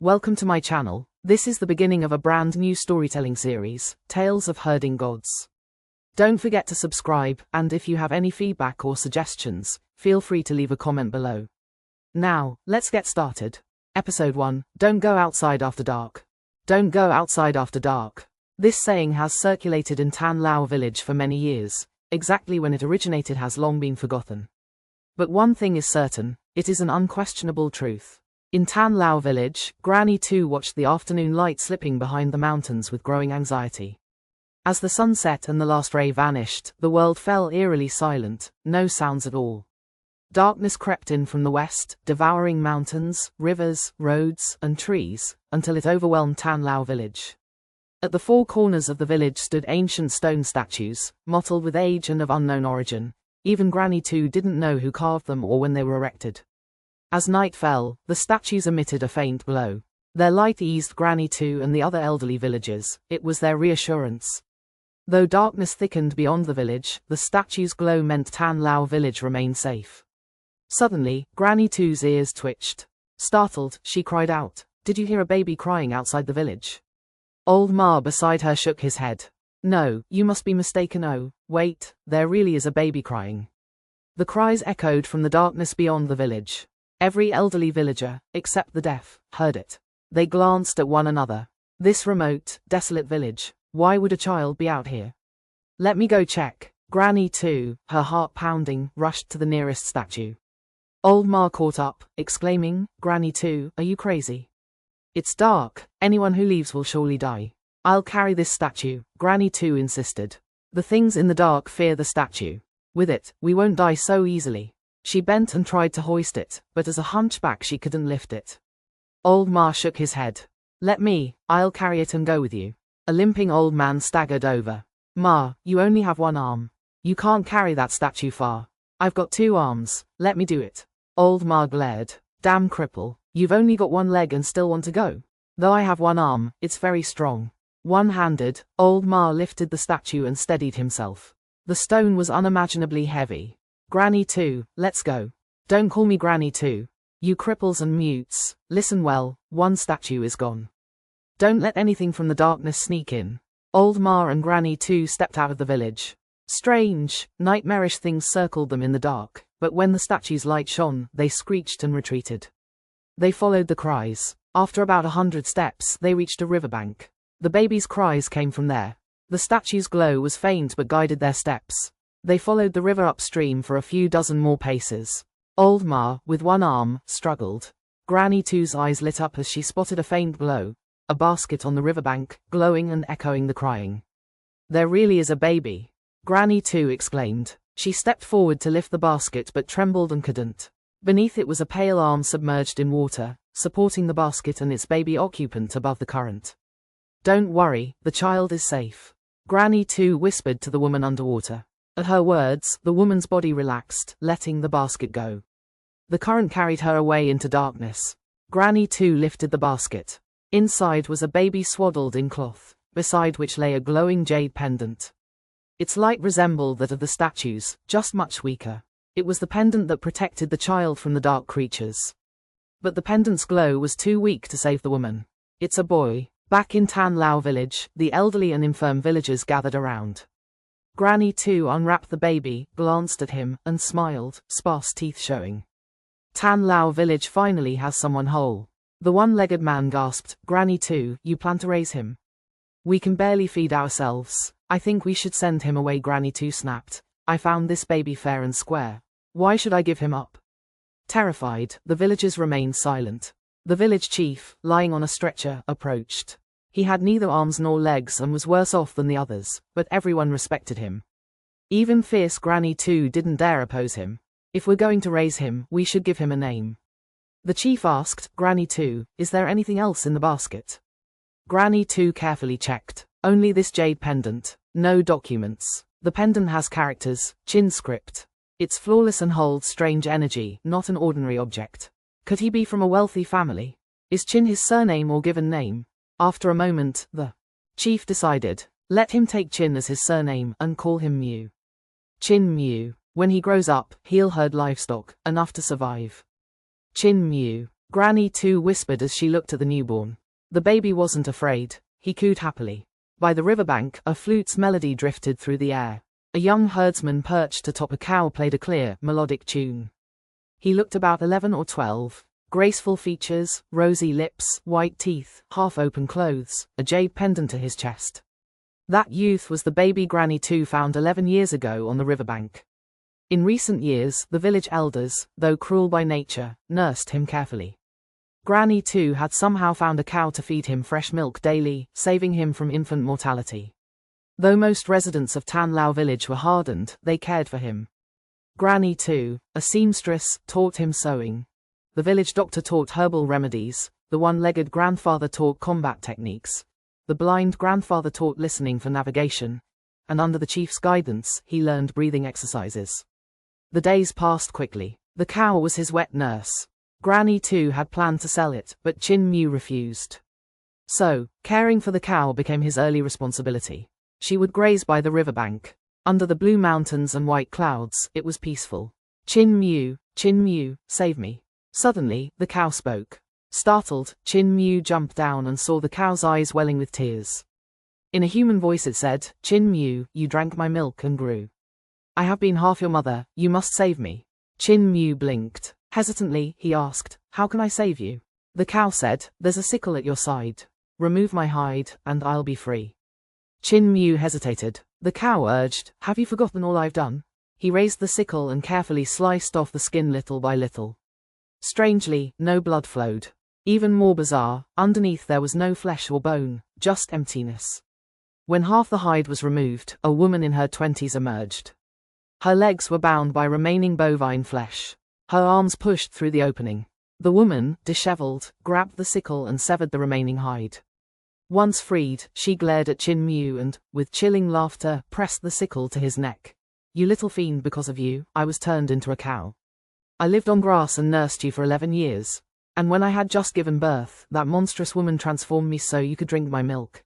Welcome to my channel. This is the beginning of a brand new storytelling series, Tales of Herding Gods. Don't forget to subscribe, and if you have any feedback or suggestions, feel free to leave a comment below. Now, let's get started. Episode 1, Don't Go Outside After Dark. Don't go outside after dark. This saying has circulated in Tan Lao village for many years. Exactly when it originated has long been forgotten. But one thing is certain, it is an unquestionable truth. In Tan Lao village, Granny Tu watched the afternoon light slipping behind the mountains with growing anxiety. As the sun set and the last ray vanished, the world fell eerily silent, no sounds at all. Darkness crept in from the west, devouring mountains, rivers, roads, and trees, until it overwhelmed Tan Lao village. At the four corners of the village stood ancient stone statues, mottled with age and of unknown origin. Even Granny Tu didn't know who carved them or when they were erected. As night fell, the statues emitted a faint glow. Their light eased Granny Tu and the other elderly villagers. It was their reassurance. Though darkness thickened beyond the village, the statues' glow meant Tan Lao village remained safe. Suddenly, Granny Tu's ears twitched. Startled, she cried out, "Did you hear a baby crying outside the village?" Old Ma beside her shook his head. "No, you must be mistaken. Oh, wait, there really is a baby crying." The cries echoed from the darkness beyond the village. Every elderly villager, except the deaf, heard it. They glanced at one another. This remote, desolate village, why would a child be out here? "Let me go check." Granny Tu, her heart pounding, rushed to the nearest statue. Old Ma caught up, exclaiming, "Granny Tu, are you crazy? It's dark, anyone who leaves will surely die." "I'll carry this statue," Granny Tu insisted. "The things in the dark fear the statue. With it, we won't die so easily." She bent and tried to hoist it, but as a hunchback she couldn't lift it. Old Ma shook his head. I'll carry it and go with you." A limping old man staggered over. "Ma, you only have one arm. You can't carry that statue far." "I've got 2 arms, let me do it." Old Ma glared. "Damn cripple, you've only got 1 leg and still want to go?" "Though I have 1 arm, it's very strong." One-handed, Old Ma lifted the statue and steadied himself. The stone was unimaginably heavy. "Granny Tu, let's go." "Don't call me Granny Tu. You cripples and mutes, listen well, 1 statue is gone. Don't let anything from the darkness sneak in." Old Ma and Granny Tu stepped out of the village. Strange, nightmarish things circled them in the dark, but when the statue's light shone, they screeched and retreated. They followed the cries. After about 100 steps, they reached a riverbank. The baby's cries came from there. The statue's glow was faint but guided their steps. They followed the river upstream for a few dozen more paces. Old Ma, with 1 arm, struggled. Granny Tu's eyes lit up as she spotted a faint glow. A basket on the riverbank, glowing and echoing the crying. "There really is a baby," Granny Tu exclaimed. She stepped forward to lift the basket but trembled and couldn't. Beneath it was a pale arm submerged in water, supporting the basket and its baby occupant above the current. "Don't worry, the child is safe," Granny Tu whispered to the woman underwater. At her words, the woman's body relaxed, letting the basket go. The current carried her away into darkness. Granny Tu lifted the basket. Inside was a baby swaddled in cloth, beside which lay a glowing jade pendant. Its light resembled that of the statues, just much weaker. It was the pendant that protected the child from the dark creatures. But the pendant's glow was too weak to save the woman. "It's a boy." Back in Tan Lao village, the elderly and infirm villagers gathered around. Granny Tu unwrapped the baby, glanced at him, and smiled, sparse teeth showing. "Tan Lao village finally has someone whole." The 1-legged man gasped, "Granny Tu, you plan to raise him?" "We can barely feed ourselves. I think we should send him away," Granny Tu snapped. "I found this baby fair and square. Why should I give him up?" Terrified, the villagers remained silent. The village chief, lying on a stretcher, approached. He had neither arms nor legs and was worse off than the others, but everyone respected him. Even fierce Granny Tu didn't dare oppose him. "If we're going to raise him, we should give him a name." The chief asked, "Granny Tu, is there anything else in the basket?" Granny Tu carefully checked. "Only this jade pendant. No documents. The pendant has characters, Chin script. It's flawless and holds strange energy, not an ordinary object. Could he be from a wealthy family? Is Chin his surname or given name?" After a moment, the chief decided, "Let him take Chin as his surname and call him Mew. Chin Mew. When he grows up, he'll herd livestock, enough to survive." Chin Mew. Granny Two whispered as she looked at the newborn. The baby wasn't afraid, he cooed happily. By the riverbank, a flute's melody drifted through the air. A young herdsman perched atop a cow played a clear, melodic tune. He looked about 11 or 12. Graceful features, rosy lips, white teeth, half-open clothes, a jade pendant to his chest. That youth was the baby Granny Two found 11 years ago on the riverbank. In recent years, the village elders, though cruel by nature, nursed him carefully. Granny Two had somehow found a cow to feed him fresh milk daily, saving him from infant mortality. Though most residents of Tan Lao village were hardened, they cared for him. Granny Two, a seamstress, taught him sewing. The village doctor taught herbal remedies, the one-legged grandfather taught combat techniques, the blind grandfather taught listening for navigation, and under the chief's guidance, he learned breathing exercises. The days passed quickly. The cow was his wet nurse. Granny Two had planned to sell it, but Chin Mu refused. So, caring for the cow became his early responsibility. She would graze by the riverbank. Under the blue mountains and white clouds, it was peaceful. Chin Mu, save me. Suddenly, the cow spoke. Startled, Chin Mu jumped down and saw the cow's eyes welling with tears. In a human voice it said, Chin Mu, you drank my milk and grew. I have been half your mother, you must save me. Chin Mu blinked. Hesitantly, he asked, how can I save you? The cow said, there's a sickle at your side. Remove my hide, and I'll be free. Chin Mu hesitated. The cow urged, have you forgotten all I've done? He raised the sickle and carefully sliced off the skin little by little. Strangely, no blood flowed. Even more bizarre, underneath there was no flesh or bone, just emptiness. When half the hide was removed, a woman in her 20s emerged. Her legs were bound by remaining bovine flesh. Her arms pushed through the opening. The woman, disheveled, grabbed the sickle and severed the remaining hide. Once freed, she glared at Chin Mu and, with chilling laughter, pressed the sickle to his neck. You little fiend, because of you, I was turned into a cow. I lived on grass and nursed you for 11 years. And when I had just given birth, that monstrous woman transformed me so you could drink my milk.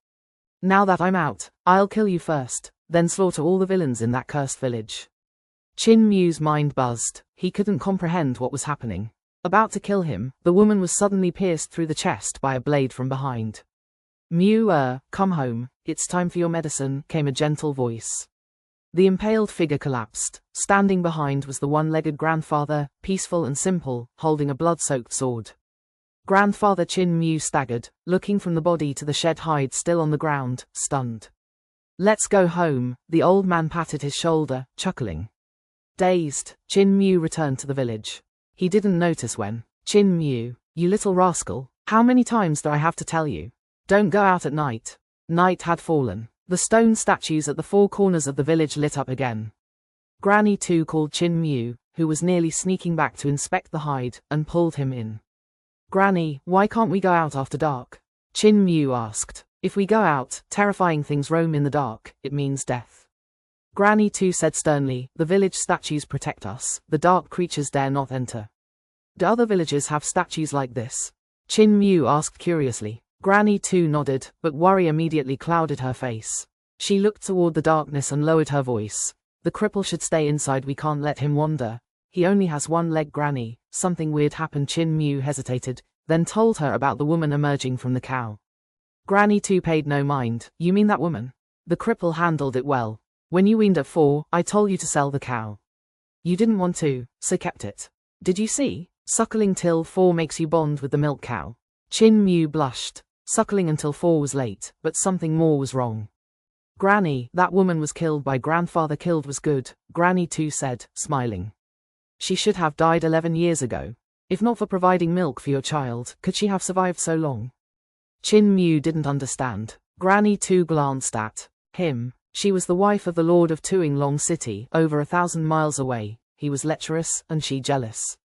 Now that I'm out, I'll kill you first, then slaughter all the villains in that cursed village. Chin Mu's mind buzzed. He couldn't comprehend what was happening. About to kill him, the woman was suddenly pierced through the chest by a blade from behind. Mu, come home, it's time for your medicine, came a gentle voice. The impaled figure collapsed. Standing behind was the one-legged grandfather, peaceful and simple, holding a blood-soaked sword. Grandfather Chin Mu staggered, looking from the body to the shed hide still on the ground, stunned. Let's go home, the old man patted his shoulder, chuckling. Dazed, Chin Mu returned to the village. He didn't notice when. Chin Mu, you little rascal, how many times do I have to tell you? Don't go out at night. Night had fallen. The stone statues at the four corners of the village lit up again. Granny Two called Chin Mu, who was nearly sneaking back to inspect the hide, and pulled him in. Granny, why can't we go out after dark? Chin Mu asked. If we go out, terrifying things roam in the dark, it means death. Granny Two said sternly, the village statues protect us, the dark creatures dare not enter. Do other villages have statues like this? Chin Mu asked curiously. Granny Two nodded, but worry immediately clouded her face. She looked toward the darkness and lowered her voice. The cripple should stay inside, we can't let him wander. He only has one leg. Granny, something weird happened. Chin Mu hesitated, then told her about the woman emerging from the cow. Granny Two paid no mind. You mean that woman? The cripple handled it well. When you weaned at 4, I told you to sell the cow. You didn't want to, so kept it. Did you see? Suckling till 4 makes you bond with the milk cow. Chin Mu blushed. Suckling until 4 was late, but something more was wrong. Granny, that woman was killed by grandfather. Killed was good, Granny Two said, smiling. She should have died 11 years ago. If not for providing milk for your child, could she have survived so long? Chin Mu didn't understand. Granny Two glanced at him. She was the wife of the lord of Tuing Long City, over 1,000 miles away. He was lecherous, and she jealous.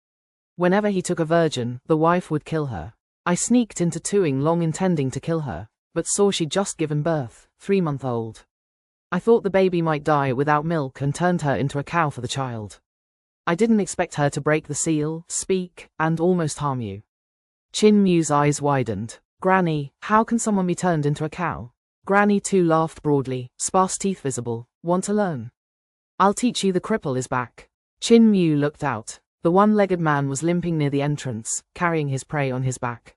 Whenever he took a virgin, the wife would kill her. I sneaked into Tuing Long intending to kill her, but saw she'd just given birth, 3-month-old. I thought the baby might die without milk and turned her into a cow for the child. I didn't expect her to break the seal, speak, and almost harm you. Chin Mu's eyes widened. Granny, how can someone be turned into a cow? Granny Two laughed broadly, sparse teeth visible. Want to learn? I'll teach you. The cripple is back. Chin Mu looked out. The one-legged man was limping near the entrance, carrying his prey on his back.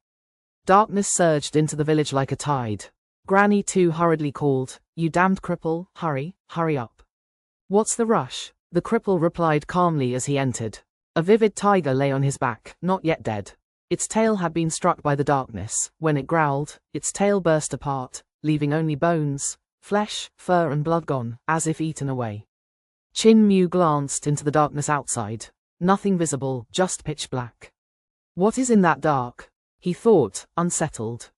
Darkness surged into the village like a tide. Granny 2 hurriedly called, "You damned cripple, hurry, hurry up." "What's the rush?" the cripple replied calmly as he entered. A vivid tiger lay on his back, not yet dead. Its tail had been struck by the darkness. When it growled, its tail burst apart, leaving only bones, flesh, fur and blood gone, as if eaten away. Chin Mew glanced into the darkness outside. Nothing visible, just pitch black. What is in that dark? He thought, unsettled.